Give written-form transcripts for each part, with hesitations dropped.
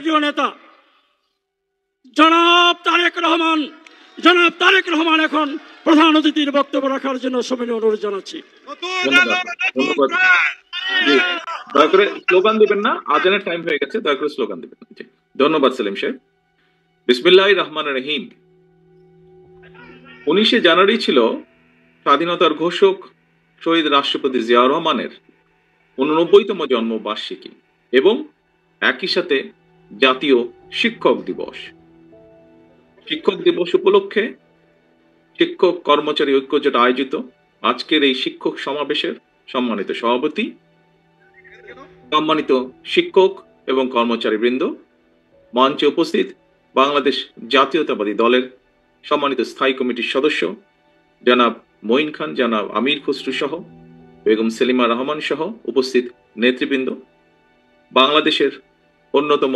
প্রিয় নেতা জনাব তারেক রহমান এখন প্রধান অতিথির বক্তব্য রাখার জন্য সবিনয় অনুরোধ জানাচ্ছি। দয়া করে স্লোগান দিবেন না, আজানের টাইম হয়ে গেছে, দয়া করে স্লোগান দিবেন। ধন্যবাদ সেলিম সাহেব। বিসমিল্লাহির রহমানির রহিম। 19শে জানুয়ারি ছিল স্বাধীনতার ঘোষক শহীদ রাষ্ট্রপতি জিয়াউর রহমানের 89তম জন্মবার্ষিকী এবং একই সাথে জাতীয় শিক্ষক দিবস। শিক্ষক দিবস উপলক্ষে শিক্ষক কর্মচারী ঐক্যজোট আয়োজিত আজকের এই শিক্ষক সমাবেশের সম্মানিত সভাপতি, সম্মানিত শিক্ষক এবং কর্মচারী বৃন্দ, মঞ্চে উপস্থিত বাংলাদেশ জাতীয়তাবাদী দলের সম্মানিত স্থায়ী কমিটির সদস্য জনাব মঈন খান, জনাব আমির খসরু সহ বেগম সেলিমা রহমান সহ উপস্থিত নেতৃবৃন্দ, বাংলাদেশের অন্যতম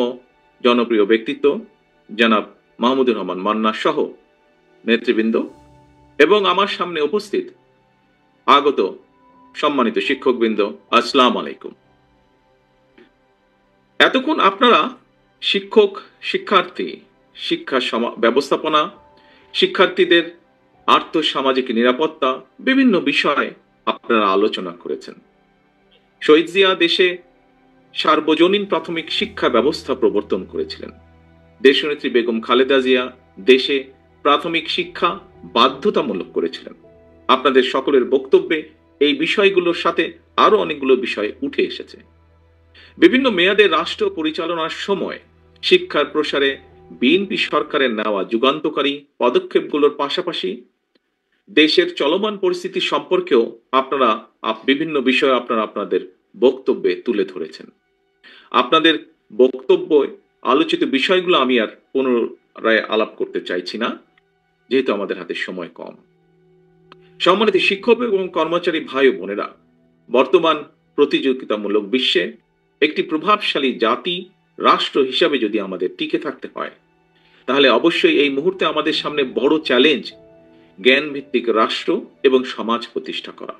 জনপ্রিয় ব্যক্তিত্ব জনাব মাহমুদুর রহমান মান্না সহ নেতৃবৃন্দ এবং আমার সামনে উপস্থিত আগত সম্মানিত শিক্ষকবৃন্দ, আসসালামু আলাইকুম। এতক্ষণ আপনারা শিক্ষক, শিক্ষার্থী, শিক্ষা ব্যবস্থাপনা, শিক্ষার্থীদের আর্থসামাজিক নিরাপত্তা, বিভিন্ন বিষয়ে আপনারা আলোচনা করেছেন। শহীদ জিয়া দেশে সার্বজনীন প্রাথমিক শিক্ষা ব্যবস্থা প্রবর্তন করেছিলেন। দেশনেত্রী বেগম খালেদা জিয়া দেশে প্রাথমিক শিক্ষা বাধ্যতামূলক করেছিলেন। আপনাদের সকলের বক্তব্যে এই বিষয়গুলোর সাথে আরো অনেকগুলো বিষয় উঠে এসেছে। বিভিন্ন মেয়াদে রাষ্ট্র পরিচালনার সময় শিক্ষার প্রসারে বিএনপি সরকারের নেওয়া যুগান্তকারী পদক্ষেপগুলোর পাশাপাশি দেশের চলমান পরিস্থিতি সম্পর্কেও আপনারা বিভিন্ন বিষয়ে আপনাদের বক্তব্যে তুলে ধরেছেন। আপনাদের বক্তব্যে আলোচিত বিষয়গুলো আমি আর পুনরায় আলাপ করতে চাইছি না, যেহেতু আমাদের হাতে সময় কম। সম্মানিত শিক্ষক এবং কর্মচারী ভাই ও বোনেরা, বর্তমান প্রতিযোগিতামূলক বিশ্বে একটি প্রভাবশালী জাতি রাষ্ট্র হিসাবে যদি আমাদের টিকে থাকতে হয়, তাহলে অবশ্যই এই মুহূর্তে আমাদের সামনে বড় চ্যালেঞ্জ জ্ঞান ভিত্তিক রাষ্ট্র এবং সমাজ প্রতিষ্ঠা করা।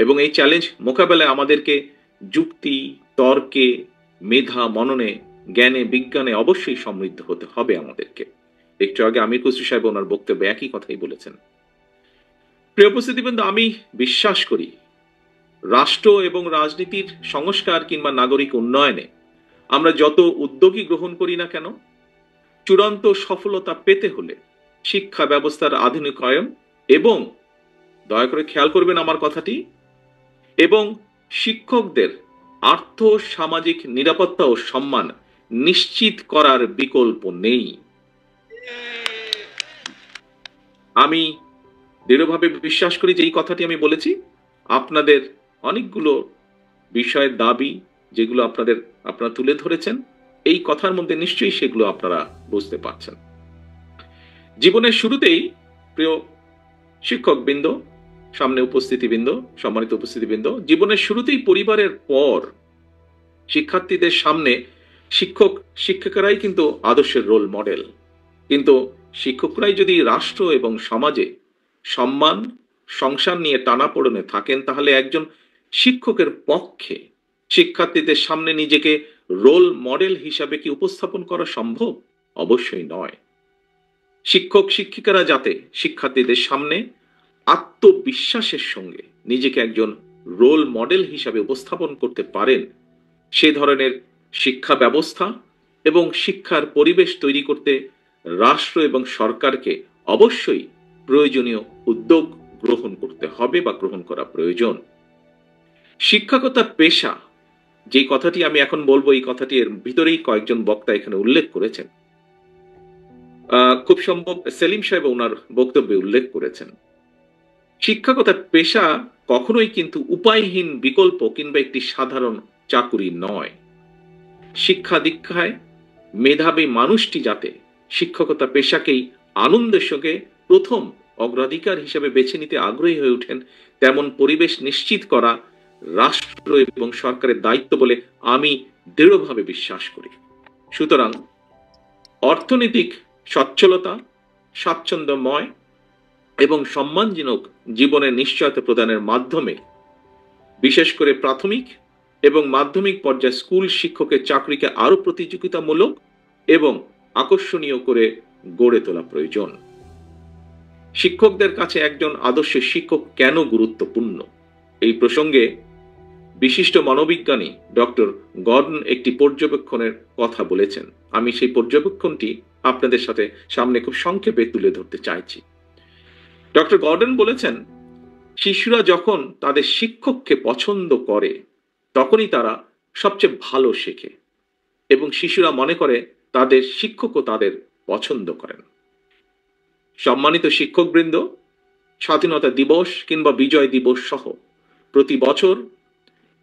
এবং এই চ্যালেঞ্জ মোকাবেলায় আমাদেরকে যুক্তি, তর্কে, মেধা, মননে, জ্ঞানে, বিজ্ঞানে অবশ্যই সমৃদ্ধ হতে হবে আমাদেরকে। একটু আগে আমির খসরু সাহেব ওনার বক্তব্যে একই কথাই বলেছেন। প্রিয় উপস্থিতিবৃন্দ, আমি বিশ্বাস করি রাষ্ট্র এবং রাজনীতির সংস্কার কিংবা নাগরিক উন্নয়নে আমরা যত উদ্যোগই গ্রহণ করি না কেন, চূড়ান্ত সফলতা পেতে হলে শিক্ষা ব্যবস্থার আধুনিকায়ন এবং, দয়া করে খেয়াল করবেন আমার কথাটি, এবং শিক্ষকদের আর্থ সামাজিক নিরাপত্তা ও সম্মান নিশ্চিত করার বিকল্প নেই। আমি দৃঢ়ভাবে বিশ্বাস করি যে এই কথাটি আমি বলেছি আপনাদের অনেকগুলো বিষয়ের দাবি যেগুলো আপনারা তুলে ধরেছেন, এই কথার মধ্যে নিশ্চয়ই সেগুলো আপনারা বুঝতে পারছেন। জীবনের শুরুতেই প্রিয় শিক্ষকবৃন্দ, সামনে উপস্থিতিবৃন্দ, সম্মানিত উপস্থিতিবৃন্দ, জীবনের শুরুতেই পরিবারের পর শিক্ষার্থীদের সামনে শিক্ষকেরাই কিন্তু আদর্শের রোল মডেল। কিন্তু শিক্ষকরাই যদি রাষ্ট্র এবং সমাজে সম্মান, সংসার নিয়ে টানাপোড়েনে থাকেন, তাহলে একজন শিক্ষকের পক্ষে শিক্ষার্থীদের সামনে নিজেকে রোল মডেল হিসাবে কি উপস্থাপন করা সম্ভব? অবশ্যই নয়। শিক্ষক শিক্ষিকারা যাতে শিক্ষার্থীদের সামনে আত্মবিশ্বাসের সঙ্গে নিজেকে একজন রোল মডেল হিসাবে উপস্থাপন করতে পারেন, সে ধরনের শিক্ষা ব্যবস্থা এবং শিক্ষার পরিবেশ তৈরি করতে রাষ্ট্র এবং সরকারকে অবশ্যই প্রয়োজনীয় উদ্যোগ গ্রহণ করতে হবে বা গ্রহণ করা প্রয়োজন। শিক্ষকতা পেশা, যে কথাটি আমি এখন বলবো, এই কথাটি এর ভিতরেই কয়েকজন বক্তা এখানে উল্লেখ করেছেন। খুব সম্ভব সেলিম সাহেব ওনার বক্তব্যে উল্লেখ করেছেন। শিক্ষকতা পেশা কখনোই কিন্তু উপায়হীন বিকল্প কিংবা একটি সাধারণ চাকুরি নয়। শিক্ষা দীক্ষায় মেধাবী মানুষটি যাতে শিক্ষকতা পেশাকেই আনন্দের সঙ্গে প্রথম অগ্রাধিকার হিসেবে বেছে নিতে আগ্রহী হয়ে ওঠেন, তেমন পরিবেশ নিশ্চিত করা রাষ্ট্র এবং সরকারের দায়িত্ব বলে আমি দৃঢ়ভাবে বিশ্বাস করি। সুতরাং অর্থনৈতিক সচ্ছলতা, স্বাচ্ছন্দ্যময় এবং সম্মানজনক জীবনের নিশ্চয়তা প্রদানের মাধ্যমে বিশেষ করে প্রাথমিক এবং মাধ্যমিক পর্যায়ে স্কুল শিক্ষকের চাকরিকে আরো প্রতিযোগিতামূলক এবং আকর্ষণীয় করে গড়ে তোলা প্রয়োজন। শিক্ষকদের কাছে একজন আদর্শ শিক্ষক কেন গুরুত্বপূর্ণ? এই প্রসঙ্গে বিশিষ্ট মনোবিজ্ঞানী ডক্টর গর্ডন একটি পর্যবেক্ষণের কথা বলেছেন। আমি সেই পর্যবেক্ষণটি আপনাদের সাথে সামনে খুব সংক্ষেপে তুলে ধরতে চাইছি। ডক্টর গর্ডন বলেছেন, শিশুরা যখন তাদের শিক্ষককে পছন্দ করে তখনই তারা সবচেয়ে ভালো শেখে এবং শিশুরা মনে করে তাদের শিক্ষকও তাদের পছন্দ করেন। সম্মানিত শিক্ষকবৃন্দ, স্বাধীনতা দিবস কিংবা বিজয় দিবস সহ প্রতি বছর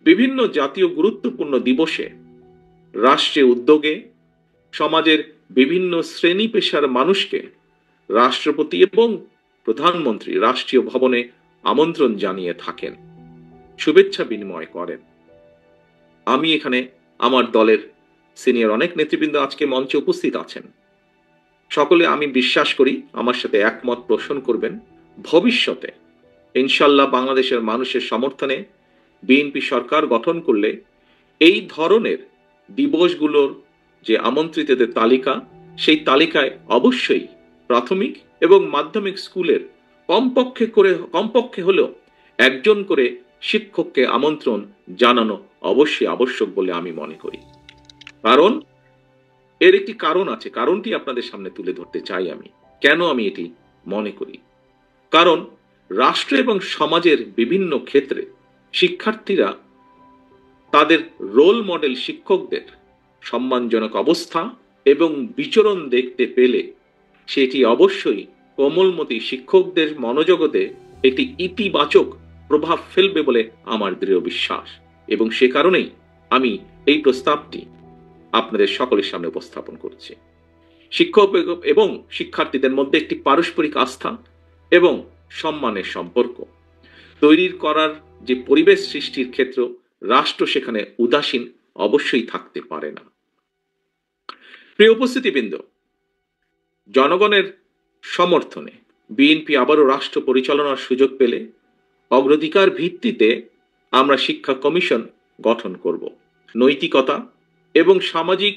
বিভিন্ন জাতীয় গুরুত্বপূর্ণ দিবসে রাষ্ট্রীয় উদ্যোগে সমাজের বিভিন্ন শ্রেণী পেশার মানুষকে রাষ্ট্রপতি এবং প্রধানমন্ত্রী রাষ্ট্রীয় ভবনে আমন্ত্রণ জানিয়ে থাকেন, শুভেচ্ছা বিনিময় করেন। আমি এখানে আমার দলের সিনিয়র অনেক নেতৃবৃন্দ আজকে মঞ্চে উপস্থিত আছেন। সকলে আমি বিশ্বাস করি আমার সাথে একমত পোষণ করবেন, ভবিষ্যতে ইনশাল্লাহ বাংলাদেশের মানুষের সমর্থনে বিএনপি সরকার গঠন করলে এই ধরনের দিবসগুলোর যে আমন্ত্রিতদের তালিকা, সেই তালিকায় অবশ্যই প্রাথমিক এবং মাধ্যমিক স্কুলের কমপক্ষে হলেও একজন করে শিক্ষককে আমন্ত্রণ জানানো অবশ্যই আবশ্যক বলে আমি মনে করি। কারণ এর একটি কারণ আছে, কারণটি আপনাদের সামনে তুলে ধরতে চাই আমি। কেন আমি এটি মনে করি? কারণ রাষ্ট্র এবং সমাজের বিভিন্ন ক্ষেত্রে শিক্ষার্থীরা তাদের রোল মডেল শিক্ষকদের সম্মানজনক অবস্থা এবং বিচরণ দেখতে পেলে সেটি অবশ্যই কোমলমতি শিক্ষকদের মনোজগতে একটি ইতিবাচক প্রভাব ফেলবে বলে আমার দৃঢ় বিশ্বাস, এবং সে কারণেই আমি এই প্রস্তাবটি আপনাদের সকলের সামনে উপস্থাপন করছি। শিক্ষক এবং শিক্ষার্থীদের মধ্যে একটি পারস্পরিক আস্থা এবং সম্মানের সম্পর্ক তৈরি করার যে পরিবেশ সৃষ্টির ক্ষেত্র, রাষ্ট্র সেখানে উদাসীন অবশ্যই থাকতে পারে না। প্রিয় উপস্থিতিবৃন্দ, জনগণের সমর্থনে বিএনপি আবারও রাষ্ট্র পরিচালনার সুযোগ পেলে অগ্রাধিকার ভিত্তিতে আমরা শিক্ষা কমিশন গঠন করব। নৈতিকতা এবং সামাজিক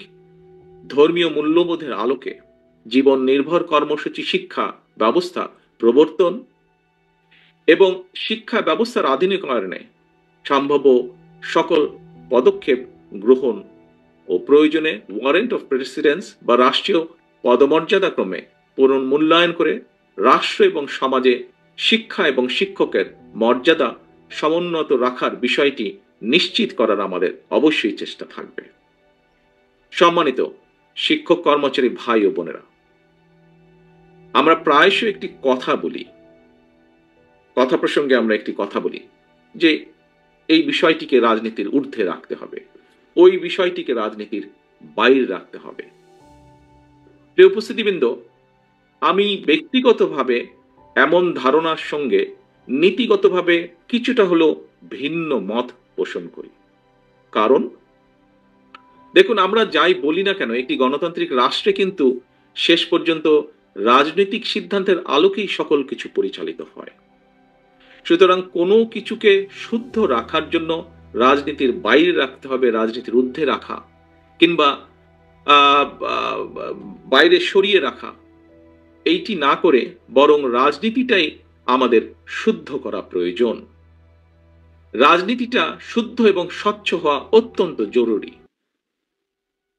ধর্মীয় মূল্যবোধের আলোকে জীবন নির্ভর কর্মসূচি শিক্ষা ব্যবস্থা প্রবর্তন এবং শিক্ষা ব্যবস্থার আধুনিকায়নে সম্ভাব্য সকল পদক্ষেপ গ্রহণ ও প্রয়োজনে ওয়ারেন্ট অফ প্রেসিডেন্স বা রাষ্ট্রীয় পদমর্যাদা ক্রমে পুনর্মূল্যায়ন করে রাষ্ট্র এবং সমাজে শিক্ষা এবং শিক্ষকের মর্যাদা সমুন্নত রাখার বিষয়টি নিশ্চিত করার আমাদের অবশ্যই চেষ্টা থাকবে। সম্মানিত শিক্ষক কর্মচারী ভাই ও বোনেরা, আমরা প্রায়শই একটি কথা বলি, কথা প্রসঙ্গে আমরা একটি কথা বলি যে এই বিষয়টিকে রাজনীতির ঊর্ধ্বে রাখতে হবে, ওই বিষয়টিকে রাজনীতির বাইরে রাখতে হবে। প্রিয় উপস্থিতিবৃন্দ, আমি ব্যক্তিগতভাবে এমন ধারণার সঙ্গে নীতিগতভাবে কিছুটা হলেও ভিন্ন মত পোষণ করি। কারণ দেখুন, আমরা যাই বলি না কেন, একটি গণতান্ত্রিক রাষ্ট্রে কিন্তু শেষ পর্যন্ত রাজনৈতিক সিদ্ধান্তের আলোকেই সকল কিছু পরিচালিত হয়। সুতরাং কোনো কিছুকে শুদ্ধ রাখার জন্য রাজনীতির বাইরে রাখতে হবে, রাজনীতির ঊর্ধ্বে রাখা কিংবা বাইরে সরিয়ে রাখা, এইটি না করে বরং রাজনীতিটাই আমাদের শুদ্ধ করা প্রয়োজন। রাজনীতিটা শুদ্ধ এবং স্বচ্ছ হওয়া অত্যন্ত জরুরি।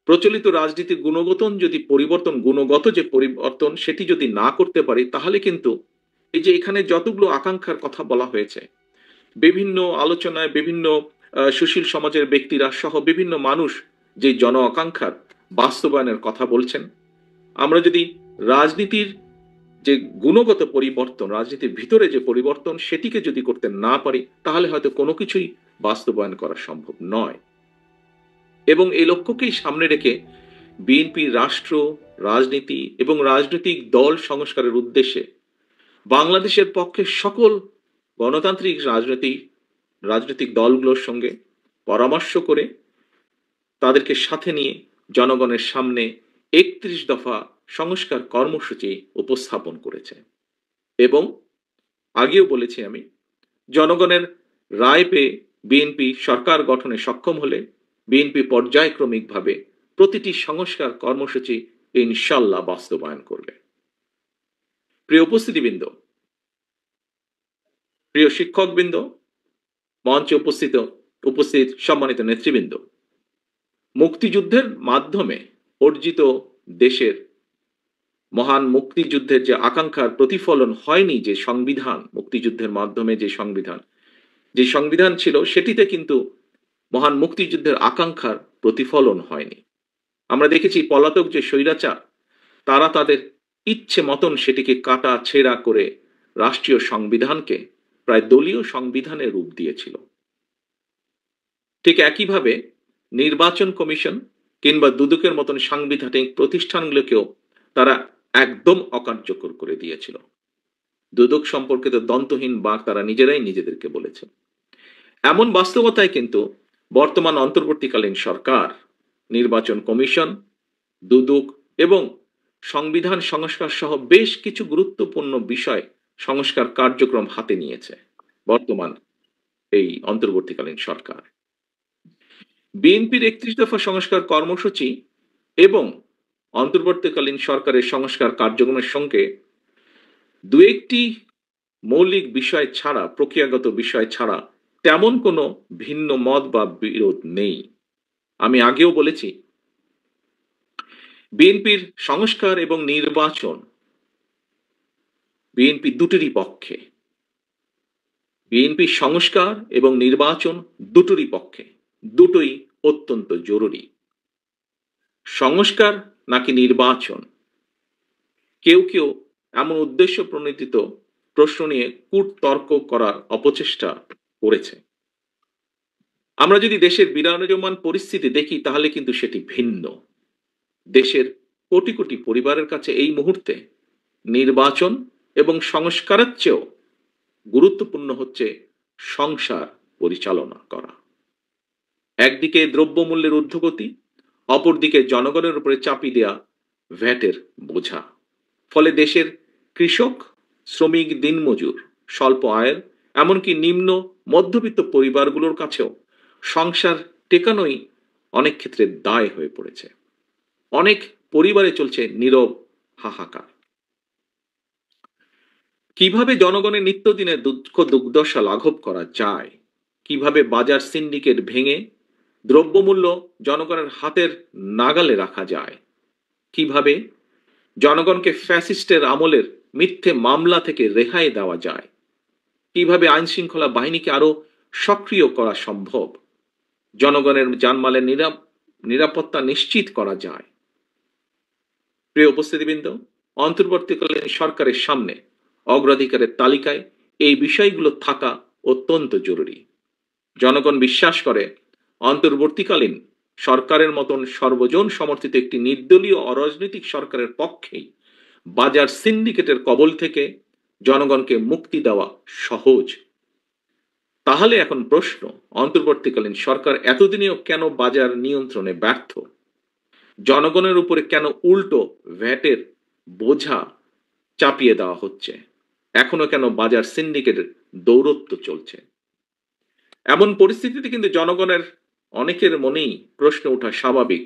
প্রচলিত রাজনীতির গুণগত যে পরিবর্তন সেটি যদি না করতে পারি, তাহলে কিন্তু এই যে এখানে যতগুলো আকাঙ্ক্ষার কথা বলা হয়েছে, বিভিন্ন আলোচনায় বিভিন্ন সুশীল সমাজের ব্যক্তিরা সহ বিভিন্ন মানুষ যে জন আকাঙ্ক্ষার বাস্তবায়নের কথা বলছেন, আমরা যদি রাজনীতির যে গুণগত পরিবর্তন, রাজনীতির ভিতরে যে পরিবর্তন, সেটিকে যদি করতে না পারি, তাহলে হয়তো কোনো কিছুই বাস্তবায়ন করা সম্ভব নয়। এবং এই লক্ষ্যকেই সামনে রেখে বিএনপি রাষ্ট্র, রাজনীতি এবং রাজনৈতিক দল সংস্কারের উদ্দেশ্যে বাংলাদেশের পক্ষে সকল গণতান্ত্রিক রাজনৈতিক দলগুলোর সঙ্গে পরামর্শ করে তাদেরকে সাথে নিয়ে জনগণের সামনে ৩১ দফা সংস্কার কর্মসূচি উপস্থাপন করেছে। এবং আগেও বলেছি আমি, জনগণের রায় পেয়ে বিএনপি সরকার গঠনে সক্ষম হলে বিএনপি পর্যায়ক্রমিকভাবে প্রতিটি সংস্কার কর্মসূচি ইনশাল্লাহ বাস্তবায়ন করবে। প্রিয় উপস্থিতিবৃন্দ, প্রিয় শিক্ষকবৃন্দ, মঞ্চে উপস্থিত সম্মানিত নেতৃবৃন্দ, মুক্তিযুদ্ধের মাধ্যমে অর্জিত দেশের মহান মুক্তিযুদ্ধের যে আকাঙ্ক্ষার প্রতিফলন হয়নি, যে সংবিধান, মুক্তিযুদ্ধের মাধ্যমে যে সংবিধান ছিল, সেটিতে কিন্তু মহান মুক্তিযুদ্ধের আকাঙ্ক্ষার প্রতিফলন হয়নি। আমরা দেখেছি পলাতক যে স্বৈরাচার, তারা তাদের ইচ্ছে মতন সেটিকে কাটা ছেঁড়া করে রাষ্ট্রীয় সংবিধানকে প্রায় দলীয় সংবিধানের রূপ দিয়েছিল। ঠিক একইভাবে নির্বাচন কমিশন কিংবা দুদকের মতন সাংবিধানিক প্রতিষ্ঠানগুলোকেও তারা একদম অকার্যকর করে দিয়েছিল। দুদক সম্পর্কিত দন্তহীন বাক তারা নিজেরাই নিজেদেরকে বলেছে। এমন বাস্তবতায় কিন্তু বর্তমান অন্তর্বর্তীকালীন সরকার নির্বাচন কমিশন, দুদক এবং সংবিধান সংস্কার সহ বেশ কিছু গুরুত্বপূর্ণ বিষয় সংস্কার কার্যক্রম হাতে নিয়েছে বর্তমান এই অন্তর্বর্তীকালীন সরকার। বিএনপির 31 দফা সংস্কার কর্মসূচি এবং অন্তর্বর্তীকালীন সরকারের সংস্কার কার্যক্রমের সঙ্গে দু একটি মৌলিক বিষয় ছাড়া, প্রক্রিয়াগত বিষয় ছাড়া তেমন কোনো ভিন্ন মত বা বিরোধ নেই। আমি আগেও বলেছি, বিএনপির সংস্কার এবং নির্বাচন, বিএনপি দুটোরই পক্ষে। বিএনপি সংস্কার এবং নির্বাচন দুটোরই পক্ষে, দুটোই অত্যন্ত জরুরি। সংস্কার নাকি নির্বাচন, কেউ কেউ এমন উদ্দেশ্য প্রণোদিত প্রশ্ন নিয়ে কূটতর্ক করার অপচেষ্টা করেছে। আমরা যদি দেশের বিরাজমান পরিস্থিতি দেখি, তাহলে কিন্তু সেটি ভিন্ন। দেশের কোটি কোটি পরিবারের কাছে এই মুহূর্তে নির্বাচন এবং সংস্কারের চেয়েও গুরুত্বপূর্ণ হচ্ছে সংসার পরিচালনা করা। একদিকে দ্রব্যমূল্যের ঊর্ধ্বগতি, অপরদিকে জনগণের উপরে চাপিয়ে দেয়া ভ্যাটের বোঝা। ফলে দেশের কৃষক, শ্রমিক, দিনমজুর, স্বল্প আয়ের, এমনকি নিম্ন মধ্যবিত্ত পরিবারগুলোর কাছেও সংসার টেকানোই অনেক ক্ষেত্রে দায় হয়ে পড়েছে। অনেক পরিবারে চলছে নীরব হাহাকার। কিভাবে জনগণের নিত্যদিনের দুঃখ দুর্দশা লাঘব করা যায়, কিভাবে বাজার সিন্ডিকেট ভেঙে দ্রব্যমূল্য জনগণের হাতের নাগালে রাখা যায়, কিভাবে জনগণকে ফ্যাসিস্টের আমলের মিথ্যে মামলা থেকে রেহাই দেওয়া যায়, কিভাবে আইন শৃঙ্খলা বাহিনীকে আরো সক্রিয় করা সম্ভব, জনগণের জানমালের নিরাপত্তা নিশ্চিত করা যায়। প্রিয় উপস্থিতিবৃন্দ, অন্তর্বর্তীকালীন সরকারের সামনে অগ্রাধিকারের তালিকায় এই বিষয়গুলো থাকা অত্যন্ত জরুরি। জনগণ বিশ্বাস করে অন্তর্বর্তীকালীন সরকারের মতন সর্বজন সমর্থিত একটি নির্দলীয় অরাজনৈতিক সরকারের পক্ষেই বাজার সিন্ডিকেটের কবল থেকে জনগণকে মুক্তি দেওয়া সহজ। তাহলে এখন প্রশ্ন, অন্তর্বর্তীকালীন সরকার এতদিনেও কেন বাজার নিয়ন্ত্রণে ব্যর্থ? জনগণের উপরে কেন উল্টো ভ্যাটের বোঝা চাপিয়ে দেওয়া হচ্ছে? এখনো কেন বাজার সিন্ডিকেটের দৌরত্ব চলছে? এমন পরিস্থিতিতে কিন্তু জনগণের অনেকের মনেই প্রশ্ন ওঠা স্বাভাবিক,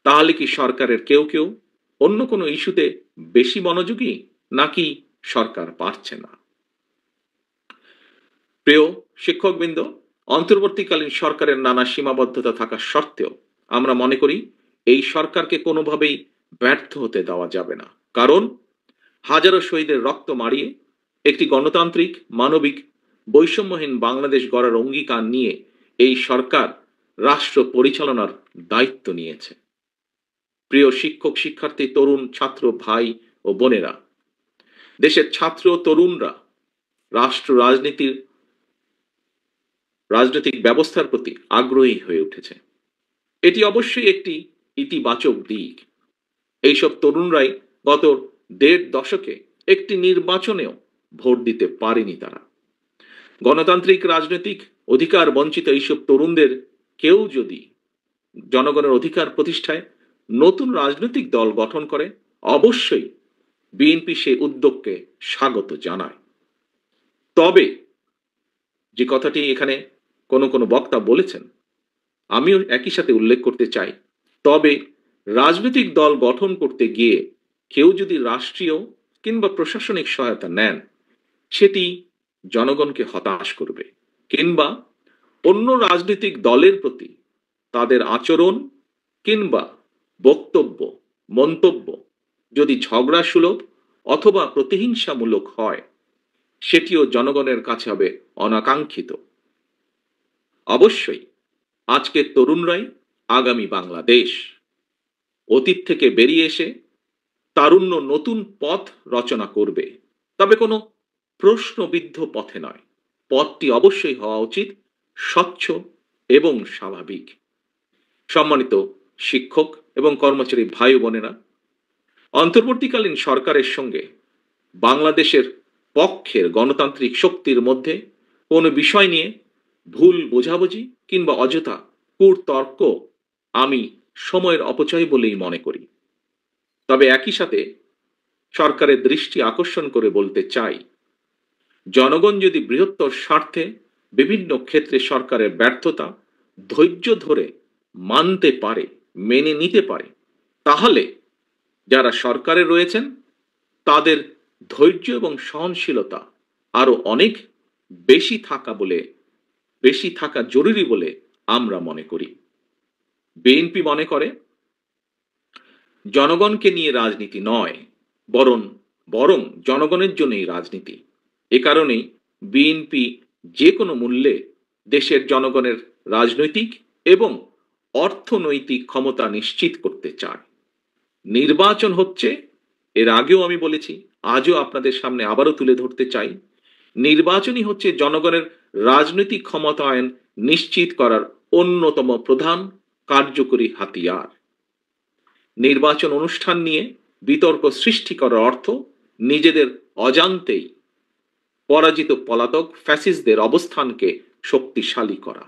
তাহলে কি সরকারের কেউ কেউ অন্য কোনো ইস্যুতে বেশি মনোযোগী, নাকি সরকার পারছে না? প্রিয় শিক্ষকবৃন্দ, অন্তর্বর্তীকালীন সরকারের নানা সীমাবদ্ধতা থাকা সত্ত্বেও আমরা মনে করি এই সরকারকে কোনোভাবেই ব্যর্থ হতে দেওয়া যাবে না। কারণ হাজারো শহীদের রক্ত মারিয়ে একটি গণতান্ত্রিক, মানবিক, বৈষম্যহীন বাংলাদেশ গড়ার অঙ্গীকার নিয়ে এই সরকার রাষ্ট্র পরিচালনার দায়িত্ব নিয়েছে। প্রিয় শিক্ষক, শিক্ষার্থী, তরুণ, ছাত্র ভাই ও বোনেরা, দেশের ছাত্র তরুণরা রাষ্ট্র রাজনৈতিক ব্যবস্থার প্রতি আগ্রহী হয়ে উঠেছে। এটি অবশ্যই একটি ইতিবাচক দিক। এইসব তরুণরাই গত 1.5 দশকে একটি নির্বাচনেও ভোট দিতে পারেনি। তারা গণতান্ত্রিক রাজনৈতিক অধিকার বঞ্চিত এইসব তরুণদের কেউ যদি জনগণের অধিকার প্রতিষ্ঠায় নতুন রাজনৈতিক দল গঠন করে, অবশ্যই বিএনপি সেই উদ্যোগকে স্বাগত জানায়। তবে যে কথাটি এখানে কোনো বক্তা বলেছেন, আমিও একই সাথে উল্লেখ করতে চাই। তবে রাজনৈতিক দল গঠন করতে গিয়ে কেউ যদি রাষ্ট্রীয় কিংবা প্রশাসনিক সহায়তা নেন, সেটি জনগণকে হতাশ করবে, কিংবা অন্য রাজনৈতিক দলের প্রতি তাদের আচরণ কিংবা বক্তব্য, মন্তব্য যদি ঝগড়া সুলভ অথবা প্রতিহিংসামূলক হয়, সেটিও জনগণের কাছে হবে অনাকাঙ্ক্ষিত। অবশ্যই আজকের তরুণরাই আগামী বাংলাদেশ। অতীত থেকে বেরিয়ে এসে তারুণ্য নতুন পথ রচনা করবে, তবে কোনো প্রশ্নবিদ্ধ পথে নয়। পথটি অবশ্যই হওয়া উচিত স্বচ্ছ এবং স্বাভাবিক। সম্মানিত শিক্ষক এবং কর্মচারী ভাই বোনেরা, অন্তর্বর্তীকালীন সরকারের সঙ্গে বাংলাদেশের পক্ষের গণতান্ত্রিক শক্তির মধ্যে কোনো বিষয় নিয়ে ভুল বোঝাবুঝি কিংবা অযথা কূটতর্ক আমি সময়ের অপচয় বলেই মনে করি। তবে একই সাথে সরকারের দৃষ্টি আকর্ষণ করে বলতে চাই, জনগণ যদি বৃহত্তর স্বার্থে বিভিন্ন ক্ষেত্রে সরকারের ব্যর্থতা ধৈর্য ধরে মানতে পারে, মেনে নিতে পারে, তাহলে যারা সরকারে রয়েছেন তাদের ধৈর্য এবং সহনশীলতা আরো অনেক বেশি থাকা জরুরি বলে আমরা মনে করি। বিএনপি মনে করে জনগণকে নিয়ে রাজনীতি নয়, বরং জনগণের জন্যই রাজনীতি। এ কারণেই বিএনপি যে কোনো মূল্যে দেশের জনগণের রাজনৈতিক এবং অর্থনৈতিক ক্ষমতা নিশ্চিত করতে চায়। নির্বাচন হচ্ছে, এর আগেও আমি বলেছি, আজও আপনাদের সামনে আবারও তুলে ধরতে চাই, নির্বাচনই হচ্ছে জনগণের রাজনৈতিক ক্ষমতায়ন নিশ্চিত করার অন্যতম প্রধান কার্যকরী হাতিয়ার। নির্বাচন অনুষ্ঠান নিয়ে বিতর্ক সৃষ্টি করার অর্থ নিজেদের অজান্তেই পরাজিত পলাতক ফ্যাসিস্টদের অবস্থানকে শক্তিশালী করা।